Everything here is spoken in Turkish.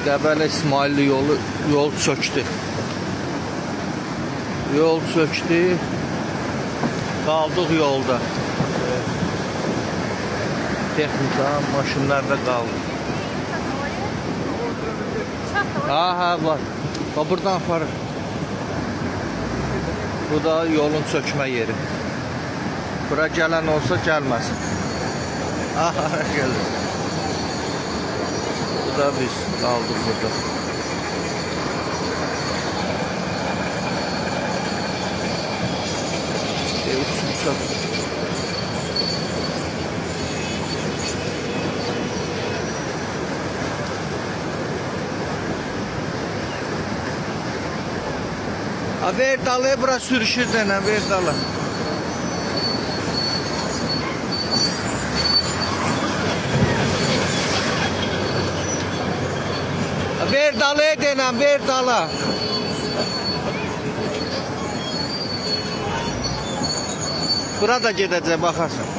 Qəbələ İsmailli yol çöktü. Yol çöktü. Qaldıq yolda. Texnika, maşınlar da qaldı. Ha var. Buradan aparır. Bu da yolun çökmə yeri. Bura gələn olsa gəlməsin. Aha gəlir. Bu da biz qaldıq burada. Uçmuşaq. Ver dalı, bura sürüşür dene, ver dalı. Ver dalı dene, ver dalı. Bura da gedəcək, baxarsan.